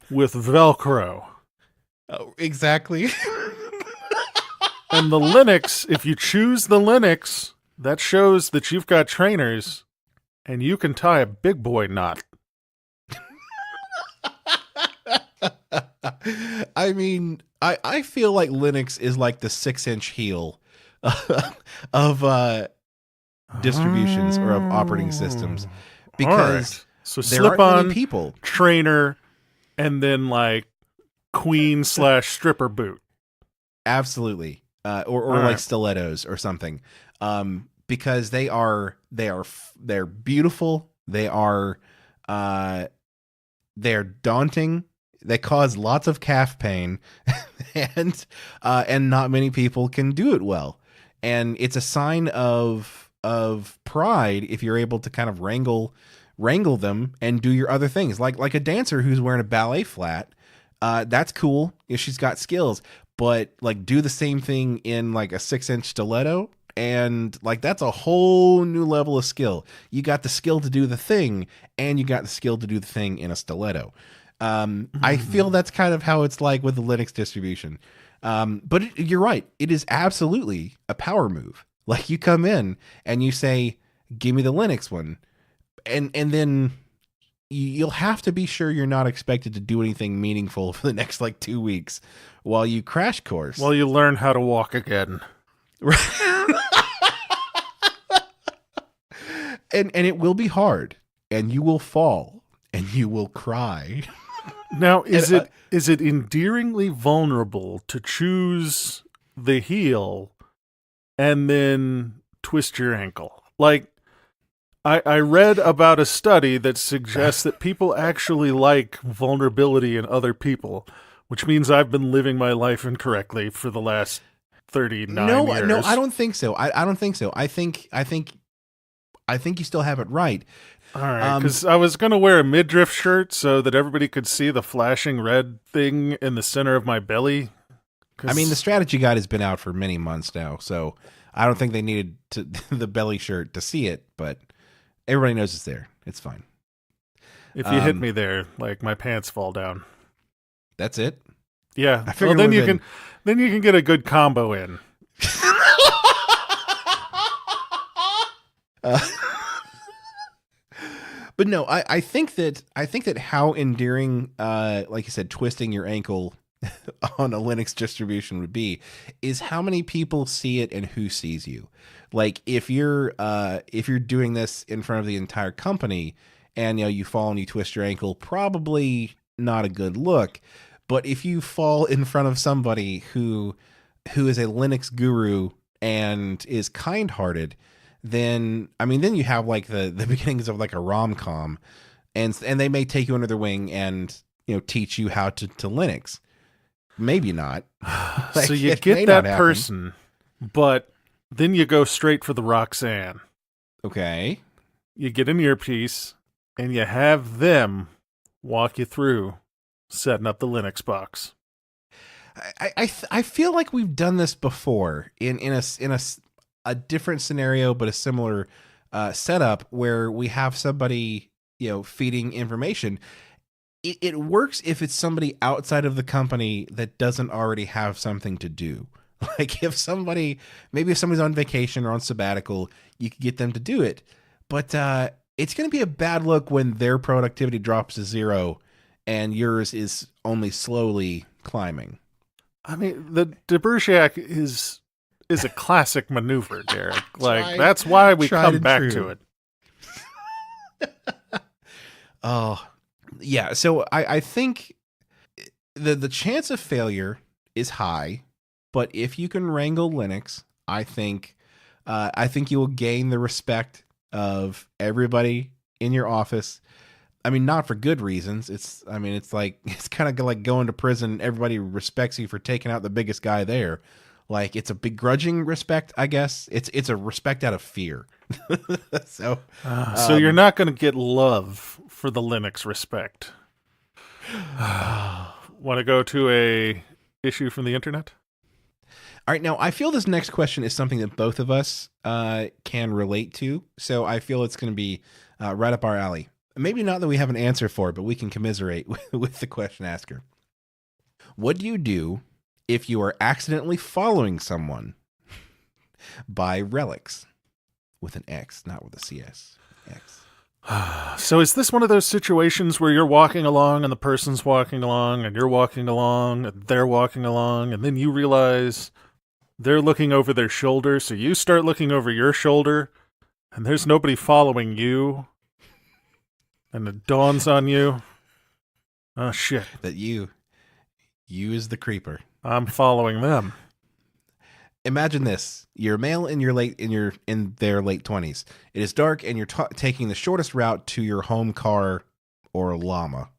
Speaker 2: with Velcro.
Speaker 3: Oh, exactly.
Speaker 2: And the Linux, if you choose the Linux, that shows that you've got trainers and you can tie a big boy knot.
Speaker 3: I mean, I feel like Linux is like the 6-inch heel of distributions or of operating systems, because
Speaker 2: Alright. So
Speaker 3: there
Speaker 2: slip
Speaker 3: aren't
Speaker 2: on
Speaker 3: many people.
Speaker 2: trainer and then like queen/stripper boot.
Speaker 3: Absolutely. Or
Speaker 2: All
Speaker 3: like
Speaker 2: right.
Speaker 3: stilettos or something. Because they're beautiful. They're daunting. They cause lots of calf pain, and not many people can do it well. And it's a sign of pride if you're able to kind of wrangle them and do your other things, like a dancer who's wearing a ballet flat. That's cool if she's got skills, but like do the same thing in like a 6-inch stiletto, and like that's a whole new level of skill. You got the skill to do the thing, and you got the skill to do the thing in a stiletto. I feel that's kind of how it's like with the Linux distribution. But you're right. It is absolutely a power move. Like you come in and you say, give me the Linux one. And then you'll have to be sure you're not expected to do anything meaningful for the next like 2 weeks while you crash course.
Speaker 2: Well, you learn how to walk again.
Speaker 3: And it will be hard, and you will fall, and you will cry.
Speaker 2: Now, is it endearingly vulnerable to choose the heel and then twist your ankle? Like, I read about a study that suggests that people actually like vulnerability in other people, which means I've been living my life incorrectly for the last 39 years.
Speaker 3: No, I don't think so. I don't think so. I think you still have it right.
Speaker 2: All right, because I was going to wear a midriff shirt so that everybody could see the flashing red thing in the center of my belly.
Speaker 3: I mean, the strategy guide has been out for many months now, so I don't think they needed the belly shirt to see it, but everybody knows it's there. It's fine.
Speaker 2: If you hit me there, like my pants fall down.
Speaker 3: That's it?
Speaker 2: Yeah.
Speaker 3: I figured
Speaker 2: then
Speaker 3: within-
Speaker 2: you can get a good combo in.
Speaker 3: But no, I think that how endearing, like you said, twisting your ankle on a Linux distribution would be is how many people see it and who sees you. Like if you're doing this in front of the entire company and you fall and you twist your ankle, probably not a good look. But if you fall in front of somebody who is a Linux guru and is kind-hearted, then you have like the beginnings of like a rom-com, and they may take you under their wing and teach you how to Linux. Maybe not.
Speaker 2: So you get that person, but then you go straight for the Roxanne.
Speaker 3: Okay.
Speaker 2: You get an earpiece and you have them walk you through setting up the Linux box.
Speaker 3: I feel like we've done this before in a different scenario, but a similar setup where we have somebody feeding information. It works if it's somebody outside of the company that doesn't already have something to do. Like if somebody's on vacation or on sabbatical, you could get them to do it. But it's going to be a bad look when their productivity drops to 0 and yours is only slowly climbing.
Speaker 2: I mean, the Dvorak is a classic maneuver, Derek. Like that's why we come back to it.
Speaker 3: Oh, yeah. So I think the chance of failure is high, but if you can wrangle Linux, I think you will gain the respect of everybody in your office. I mean, not for good reasons. It's kind of like going to prison. Everybody respects you for taking out the biggest guy there. Like it's a begrudging respect, I guess. It's a respect out of fear. So
Speaker 2: you're not going to get love for the Linux respect. Want to go to a issue from the internet?
Speaker 3: All right, now I feel this next question is something that both of us can relate to, so I feel it's going to be right up our alley. Maybe not that we have an answer for it, but we can commiserate with the question asker. What do you do if you are accidentally following someone by relics? With an X, not with a CS. X.
Speaker 2: So is this one of those situations where you're walking along and the person's walking along and you're walking along and they're walking along and then you realize they're looking over their shoulder, so you start looking over your shoulder and there's nobody following you and it dawns on you, oh shit,
Speaker 3: That you is the creeper.
Speaker 2: I'm following them.
Speaker 3: Imagine this: you're a male in their late 20s. It is dark, and you're taking the shortest route to your home car or llama.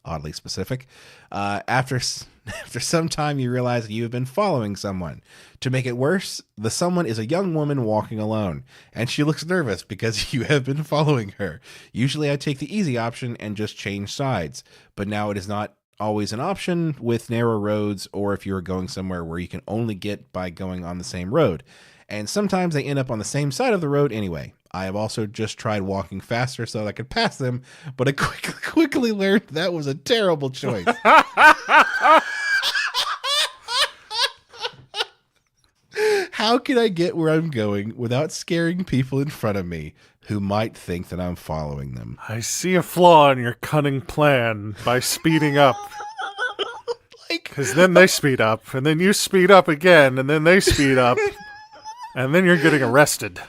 Speaker 3: Oddly specific. After some time, you realize that you have been following someone. To make it worse, the someone is a young woman walking alone, and she looks nervous because you have been following her. Usually, I take the easy option and just change sides, but now it is not always an option with narrow roads, or if you're going somewhere where you can only get by going on the same road. And sometimes they end up on the same side of the road anyway. I have also just tried walking faster so that I could pass them, but I quickly learned that was a terrible choice. How can I get where I'm going without scaring people in front of me who might think that I'm following them?
Speaker 2: I see a flaw in your cunning plan by speeding up. Because then they speed up, and then you speed up again, and then they speed up, and then you're getting arrested.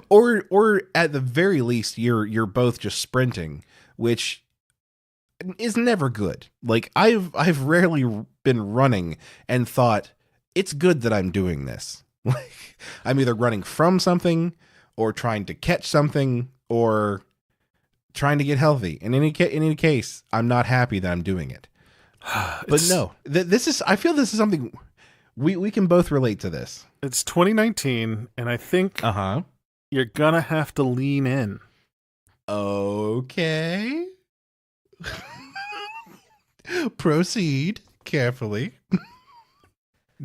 Speaker 3: Or at the very least, you're both just sprinting, which is never good. Like I've rarely been running and thought it's good that I'm doing this. Like I'm either running from something or trying to catch something or trying to get healthy. In any case, I'm not happy that I'm doing it. But no, I feel this is something we can both relate to this.
Speaker 2: It's 2019, and I think you're gonna have to lean in.
Speaker 3: Okay. Proceed carefully.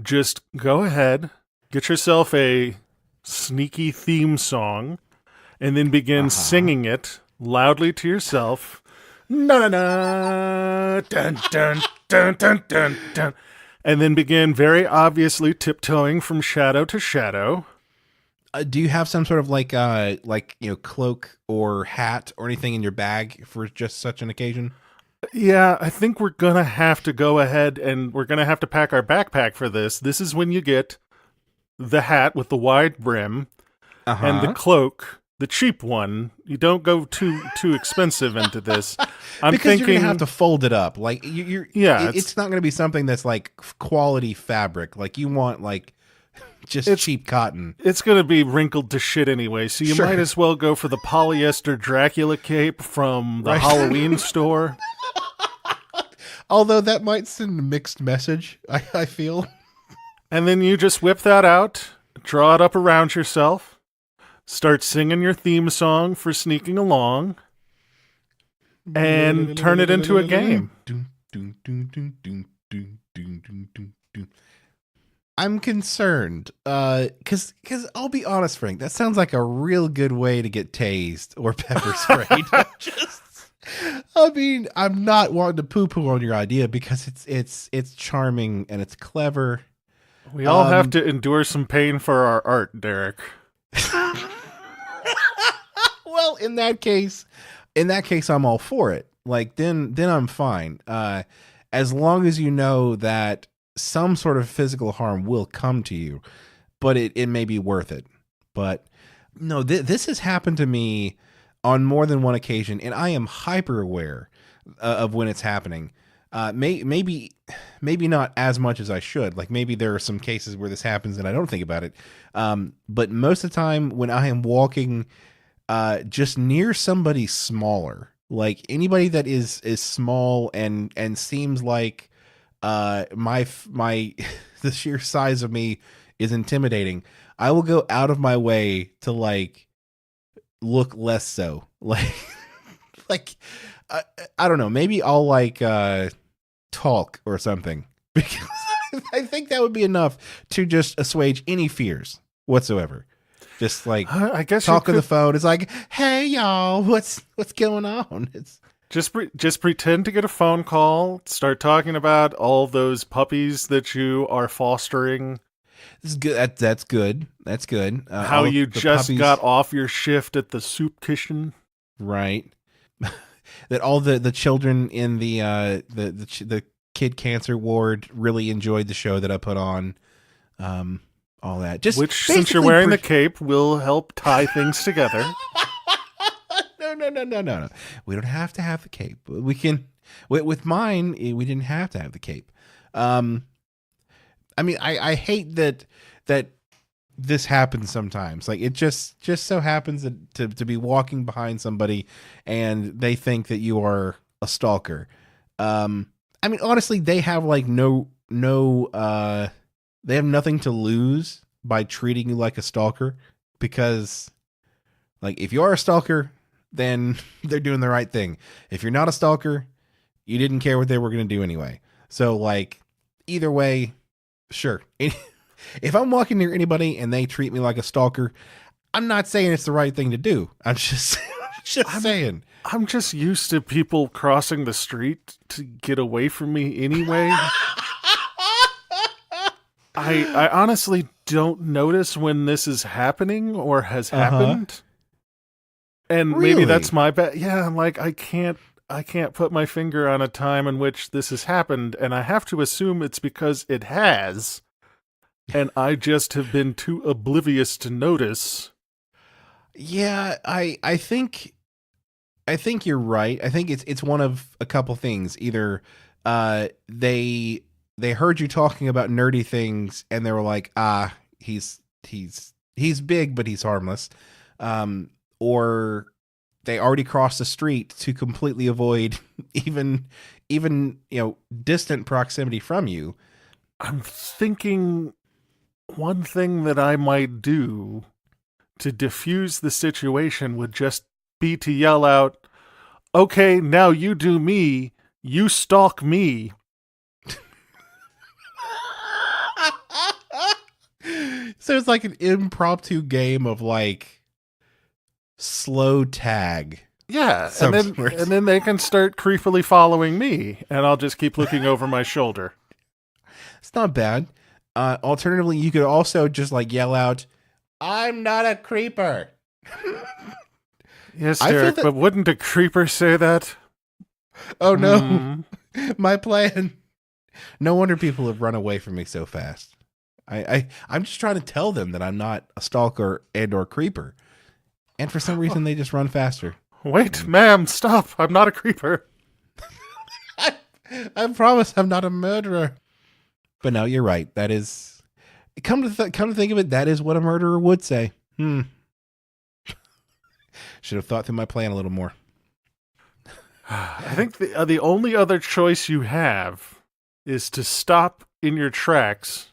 Speaker 2: Just go ahead, get yourself a sneaky theme song, and then begin singing it loudly to yourself. Na na na, dun dun dun dun dun dun, and then begin very obviously tiptoeing from shadow to shadow.
Speaker 3: Do you have some sort of like cloak or hat or anything in your bag for just such an occasion?
Speaker 2: Yeah, I think we're gonna have to go ahead and we're gonna have to pack our backpack for this. This is when you get the hat with the wide brim and the cloak, the cheap one. You don't go too expensive into this.
Speaker 3: Because you're gonna have to fold it up. Like it's not gonna be something that's like quality fabric. Like you want like just cheap cotton.
Speaker 2: It's going to be wrinkled to shit anyway, so you might as well go for the polyester Dracula cape from the Halloween store.
Speaker 3: Although that might send a mixed message, I feel.
Speaker 2: And then you just whip that out, draw it up around yourself, start singing your theme song for sneaking along, and turn it into a game.
Speaker 3: I'm concerned, because I'll be honest, Frank, that sounds like a real good way to get tased or pepper sprayed. I mean, I'm not wanting to poo-poo on your idea because it's charming and it's clever.
Speaker 2: We all have to endure some pain for our art, Derek.
Speaker 3: Well, in that case, I'm all for it. Like then I'm fine. As long as you know that some sort of physical harm will come to you, but it may be worth it. But no, this has happened to me on more than one occasion, and I am hyper aware of when it's happening. Maybe not as much as I should. Like maybe there are some cases where this happens and I don't think about it. But most of the time when I am walking just near somebody smaller, like anybody that is small and seems like my the sheer size of me is intimidating, I will go out of my way to like look less so. Like I don't know, maybe I'll like talk or something because I think that would be enough to just assuage any fears whatsoever. Just like
Speaker 2: I guess
Speaker 3: talk on the phone. It's like, hey y'all, what's going on? It's
Speaker 2: just pretend to get a phone call. Start talking about all those puppies that you are fostering.
Speaker 3: This is good. That's good. That's good.
Speaker 2: How
Speaker 3: all
Speaker 2: you
Speaker 3: the
Speaker 2: just
Speaker 3: puppies-
Speaker 2: got off your shift at the soup kitchen.
Speaker 3: right. That all the children in the kid cancer ward really enjoyed the show that I put on. All that. Just
Speaker 2: Which, since you're
Speaker 3: basically
Speaker 2: wearing the cape, will help tie things together.
Speaker 3: No. We don't have to have the cape. We can. With mine, we didn't have to have the cape. I mean, I hate that this happens sometimes. Like it just so happens to be walking behind somebody and they think that you are a stalker. I mean, honestly, they have like they have nothing to lose by treating you like a stalker because like if you are a stalker, then they're doing the right thing. If you're not a stalker, you didn't care what they were going to do anyway. So like either way, sure. If I'm walking near anybody and they treat me like a stalker, I'm not saying it's the right thing to do. I'm just saying.
Speaker 2: I'm just used to people crossing the street to get away from me anyway. I honestly don't notice when this is happening or has happened. And maybe
Speaker 3: Really?
Speaker 2: that's my bad. Yeah, I'm like, I can't put my finger on a time in which this has happened, and I have to assume it's because it has. And I just have been too oblivious to notice.
Speaker 3: Yeah, I think you're right. I think it's one of a couple things. Either they heard you talking about nerdy things and they were like, he's big but he's harmless. Or they already crossed the street to completely avoid even distant proximity from you.
Speaker 2: I'm thinking one thing that I might do to diffuse the situation would just be to yell out, okay, now you do me, you stalk me.
Speaker 3: So it's like an impromptu game of like slow tag.
Speaker 2: Yeah,
Speaker 3: Some
Speaker 2: and
Speaker 3: sort.
Speaker 2: then they can start creepily following me, and I'll just keep looking over my shoulder.
Speaker 3: It's not bad. Alternatively, you could also just like yell out, I'm not a creeper.
Speaker 2: Yes,
Speaker 3: I feel
Speaker 2: Derek,
Speaker 3: that-
Speaker 2: but wouldn't a creeper say that?
Speaker 3: Oh no,
Speaker 2: Hmm.
Speaker 3: my plan. No wonder people have run away from me so fast. I'm just trying to tell them that I'm not a stalker and or creeper. And for some reason, they just run faster.
Speaker 2: Wait, ma'am, stop. I'm not a creeper.
Speaker 3: I promise I'm not a murderer. But no, you're right. That is, come to think of it, that is what a murderer would say. Should have thought through my plan a little more.
Speaker 2: I think the only other choice you have is to stop in your tracks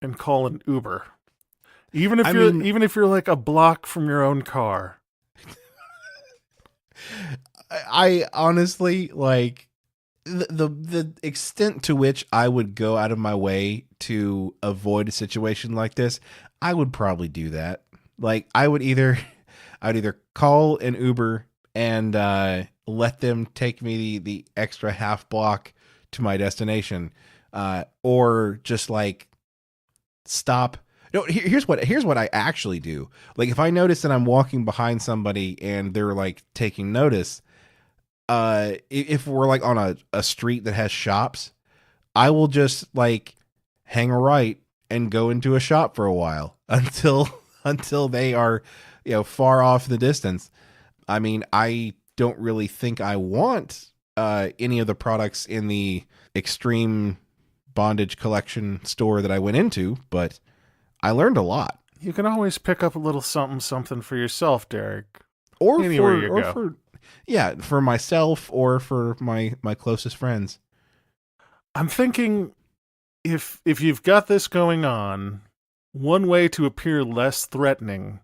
Speaker 2: and call an Uber. Even if you're like a block from your own car.
Speaker 3: I honestly like the extent to which I would go out of my way to avoid a situation like this. I would probably do that. Like I would either call an Uber and let them take me the extra half block to my destination, or just like stop. No, here's what I actually do. Like if I notice that I'm walking behind somebody and they're like taking notice, if we're like on a street that has shops, I will just like hang a right and go into a shop for a while until they are, far off in the distance. I mean, I don't really think I want any of the products in the Extreme Bondage Collection store that I went into, but I learned a lot.
Speaker 2: You can always pick up a little something for yourself, Derek.
Speaker 3: Or
Speaker 2: Anywhere you go.
Speaker 3: for myself or for my closest friends.
Speaker 2: I'm thinking if you've got this going on, one way to appear less threatening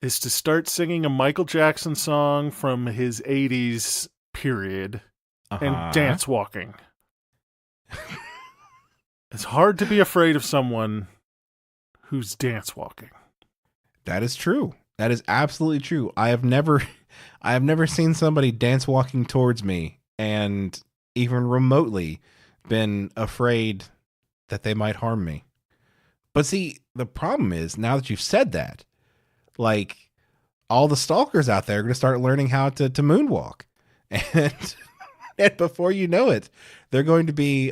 Speaker 2: is to start singing a Michael Jackson song from his 80s period and dance walking. It's hard to be afraid of someone who's dance walking.
Speaker 3: That is true. That is absolutely true. I have never seen somebody dance walking towards me and even remotely been afraid that they might harm me. But see, the problem is, now that you've said that, like, all the stalkers out there are going to start learning how to moonwalk. And, and before you know it, they're going to be,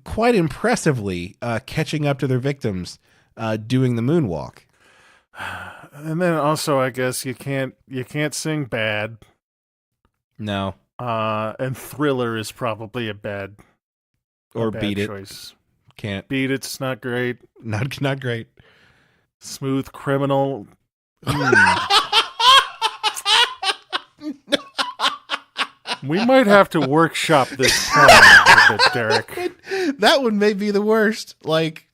Speaker 3: quite impressively catching up to their victims doing the moonwalk.
Speaker 2: And then also, I guess you can't sing bad.
Speaker 3: No.
Speaker 2: And Thriller is probably a bad
Speaker 3: Beat It.
Speaker 2: choice.
Speaker 3: Can't.
Speaker 2: Beat It's not great.
Speaker 3: Not great.
Speaker 2: Smooth Criminal. We might have to workshop this plan a bit, Derek.
Speaker 3: That one may be the worst. Like,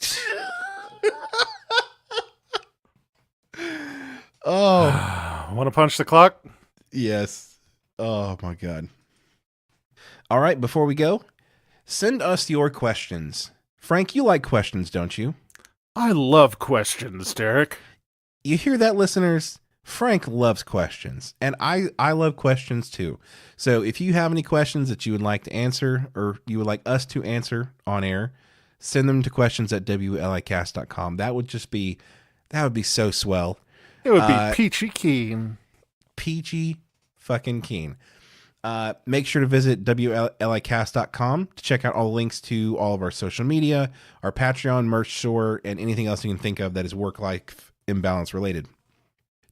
Speaker 3: oh,
Speaker 2: Want to punch the clock?
Speaker 3: yes. Oh my God. All right, before we go, send us your questions. Frank, you like questions, don't you?
Speaker 2: I love questions, Derek.
Speaker 3: You hear that, listeners? Frank loves questions, and I love questions too. So if you have any questions that you would like to answer, or you would like us to answer on air, send them to questions@WLIcast.com. That would be so swell.
Speaker 2: It would be peachy keen.
Speaker 3: Peachy fucking keen. Make sure to visit WLIcast.com to check out all the links to all of our social media, our Patreon, merch store, and anything else you can think of that is work-life imbalance related.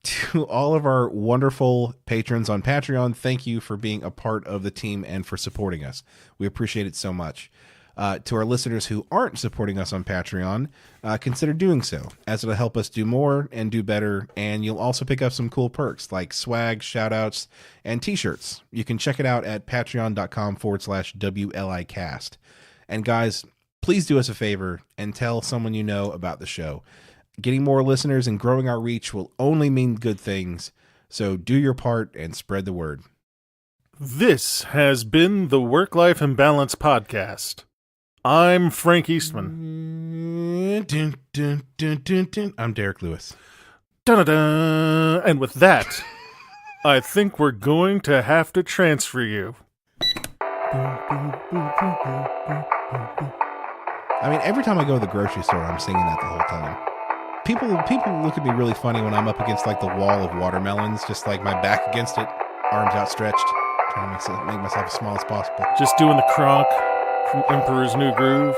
Speaker 3: To all of our wonderful patrons on Patreon, thank you for being a part of the team and for supporting us. We appreciate it so much. To our listeners who aren't supporting us on Patreon, consider doing so, as it'll help us do more and do better, and you'll also pick up some cool perks like swag, shoutouts, and t-shirts. You can check it out at patreon.com/WLIcast. And guys, please do us a favor and tell someone you know about the show. Getting more listeners and growing our reach will only mean good things, so do your part and spread the word.
Speaker 2: This has been the Work-Life Imbalance Podcast. I'm Frank Eastman.
Speaker 3: I'm Derek Lewis.
Speaker 2: Dun-dun-dun. And with that, I think we're going to have to transfer you.
Speaker 3: I mean, every time I go to the grocery store, I'm singing that the whole time. People look at me really funny when I'm up against like the wall of watermelons, just like my back against it, arms outstretched, trying to make myself as small as possible.
Speaker 2: Just doing the Kronk from Emperor's New Groove.